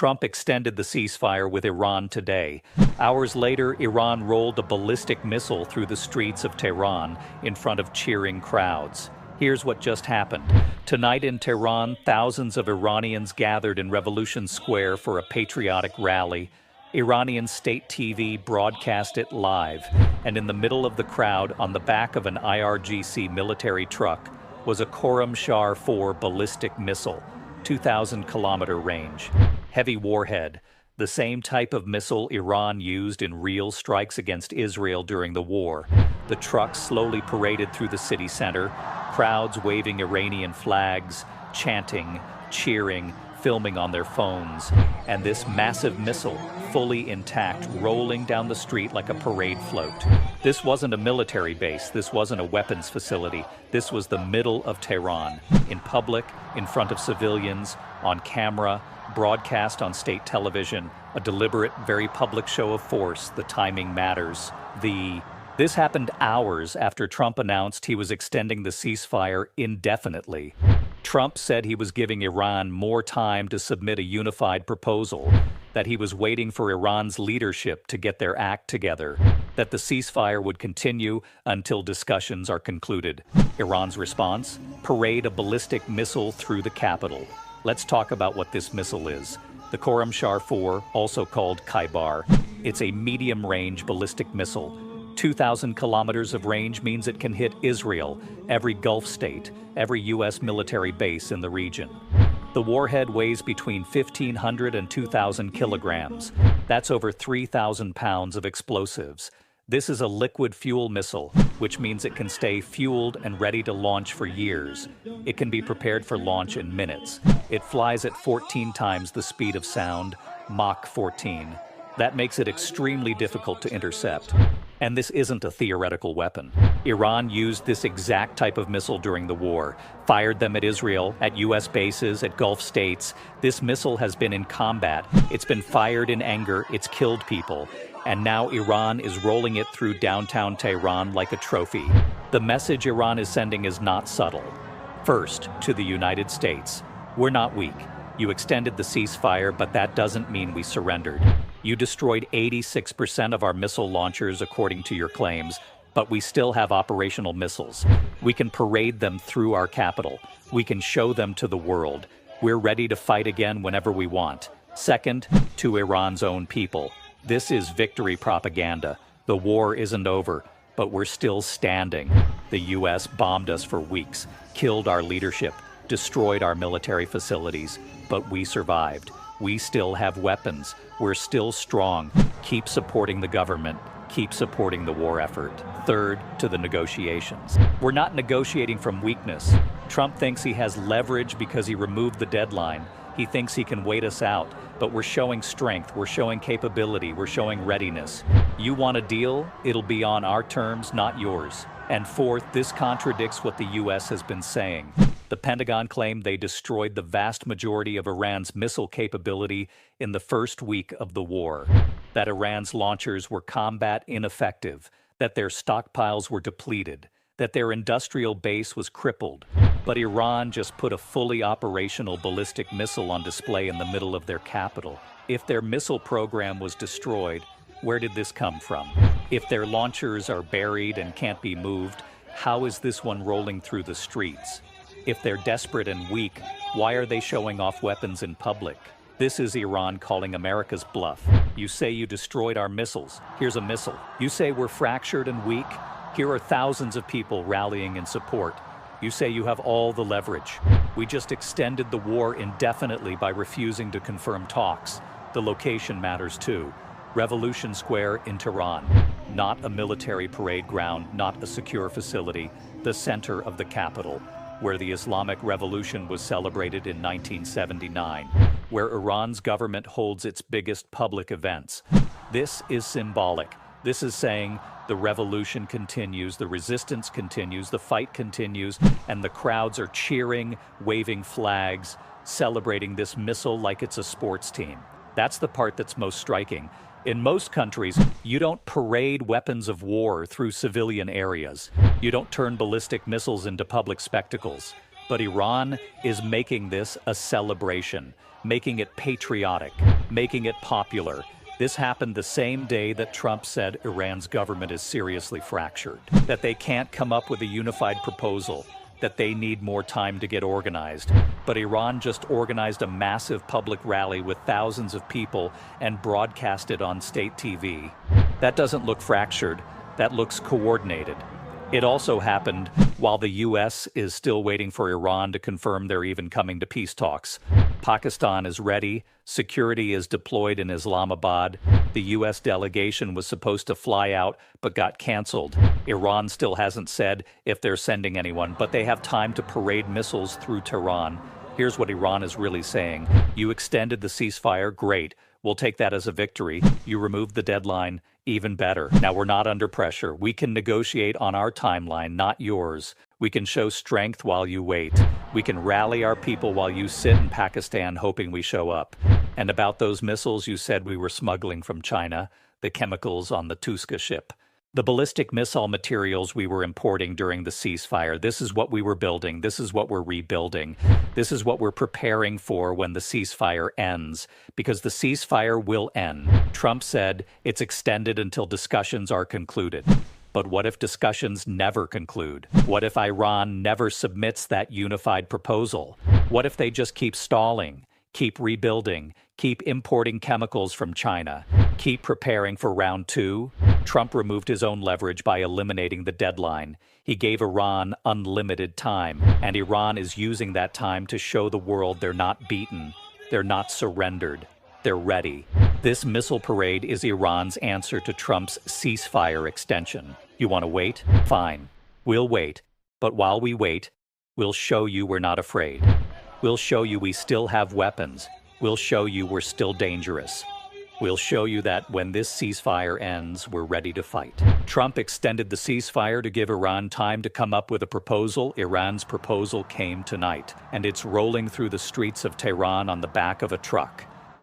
Trump extended the ceasefire with Iran today. Hours later, Iran rolled a ballistic missile through the streets of Tehran in front of cheering crowds. Here's what just happened. Tonight in Tehran, thousands of Iranians gathered in Revolution Square for a patriotic rally. Iranian state TV broadcast it live, and in the middle of the crowd, on the back of an IRGC military truck, was a Khorramshahr 4 ballistic missile, 2,000-kilometer range. Heavy warhead, the same type of missile Iran used in real strikes against Israel during the war. The truck slowly paraded through the city center, crowds waving Iranian flags, chanting, cheering, filming on their phones, and this massive missile, fully intact, rolling down the street like a parade float. This wasn't a military base, this wasn't a weapons facility, this was the middle of Tehran, in public, in front of civilians, on camera, broadcast on state television, a deliberate, very public show of force. The timing matters. This happened hours after Trump announced he was extending the ceasefire indefinitely. Trump said he was giving Iran more time to submit a unified proposal, that he was waiting for Iran's leadership to get their act together, that the ceasefire would continue until discussions are concluded. Iran's response? Parade a ballistic missile through the capital. Let's talk about what this missile is. The Khorramshahr 4, also called Khaybar. It's a medium-range ballistic missile. 2,000 kilometers of range means it can hit Israel, every Gulf state, every U.S. military base in the region. The warhead weighs between 1,500 and 2,000 kilograms. That's over 3,000 pounds of explosives. This is a liquid fuel missile, which means it can stay fueled and ready to launch for years. It can be prepared for launch in minutes. It flies at 14 times the speed of sound, Mach 14. That makes it extremely difficult to intercept. And this isn't a theoretical weapon. Iran used this exact type of missile during the war, fired them at Israel, at U.S. bases, at Gulf states. This missile has been in combat. It's been fired in anger. It's killed people. And now Iran is rolling it through downtown Tehran like a trophy. The message Iran is sending is not subtle. First, to the United States. We're not weak. You extended the ceasefire, but that doesn't mean we surrendered. You destroyed 86% of our missile launchers, according to your claims, but we still have operational missiles. We can parade them through our capital. We can show them to the world. We're ready to fight again whenever we want. Second, to Iran's own people. This is victory propaganda. The war isn't over, but we're still standing. The U.S. bombed us for weeks, killed our leadership, destroyed our military facilities, but we survived. We still have weapons. We're still strong. Keep supporting the government. Keep supporting the war effort. Third, to the negotiations. We're not negotiating from weakness. Trump thinks he has leverage because he removed the deadline. He thinks he can wait us out, but we're showing strength, we're showing capability, we're showing readiness. You want a deal? It'll be on our terms, not yours. And fourth, this contradicts what the U.S. has been saying. The Pentagon claimed they destroyed the vast majority of Iran's missile capability in the first week of the war, that Iran's launchers were combat ineffective, that their stockpiles were depleted, that their industrial base was crippled. But Iran just put a fully operational ballistic missile on display in the middle of their capital. If their missile program was destroyed, where did this come from? If their launchers are buried and can't be moved, how is this one rolling through the streets? If they're desperate and weak, why are they showing off weapons in public? This is Iran calling America's bluff. You say you destroyed our missiles. Here's a missile. You say we're fractured and weak. Here are thousands of people rallying in support. You say you have all the leverage. We just extended the war indefinitely by refusing to confirm talks. The location matters too. Revolution Square in Tehran. Not a military parade ground, not a secure facility. The center of the capital, where the Islamic Revolution was celebrated in 1979, where Iran's government holds its biggest public events. This is symbolic. This is saying the revolution continues, the resistance continues, the fight continues, and the crowds are cheering, waving flags, celebrating this missile like it's a sports team. That's the part that's most striking. In most countries, you don't parade weapons of war through civilian areas. You don't turn ballistic missiles into public spectacles. But Iran is making this a celebration, making it patriotic, making it popular. This happened the same day that Trump said Iran's government is seriously fractured, that they can't come up with a unified proposal, that they need more time to get organized. But Iran just organized a massive public rally with thousands of people and broadcast it on state TV. That doesn't look fractured, that looks coordinated. It also happened while the U.S. is still waiting for Iran to confirm they're even coming to peace talks. Pakistan is ready, security is deployed in Islamabad, the U.S. delegation was supposed to fly out but got canceled. Iran still hasn't said if they're sending anyone, but they have time to parade missiles through Tehran. Here's what Iran is really saying. You extended the ceasefire, great. We'll take that as a victory. You removed the deadline, even better. Now we're not under pressure. We can negotiate on our timeline, not yours. We can show strength while you wait. We can rally our people while you sit in Pakistan hoping we show up. And about those missiles you said we were smuggling from China, the chemicals on the Tuska ship. The ballistic missile materials we were importing during the ceasefire, this is what we were building, this is what we're rebuilding, this is what we're preparing for when the ceasefire ends, because the ceasefire will end. Trump said it's extended until discussions are concluded. But what if discussions never conclude? What if Iran never submits that unified proposal? What if they just keep stalling, keep rebuilding, keep importing chemicals from China, keep preparing for round two? Trump removed his own leverage by eliminating the deadline. He gave Iran unlimited time, and Iran is using that time to show the world they're not beaten, they're not surrendered, they're ready. This missile parade is Iran's answer to Trump's ceasefire extension. You want to wait? Fine. We'll wait. But while we wait, we'll show you we're not afraid. We'll show you we still have weapons. We'll show you we're still dangerous. We'll show you that when this ceasefire ends, we're ready to fight. Trump extended the ceasefire to give Iran time to come up with a proposal. Iran's proposal came tonight, and it's rolling through the streets of Tehran on the back of a truck.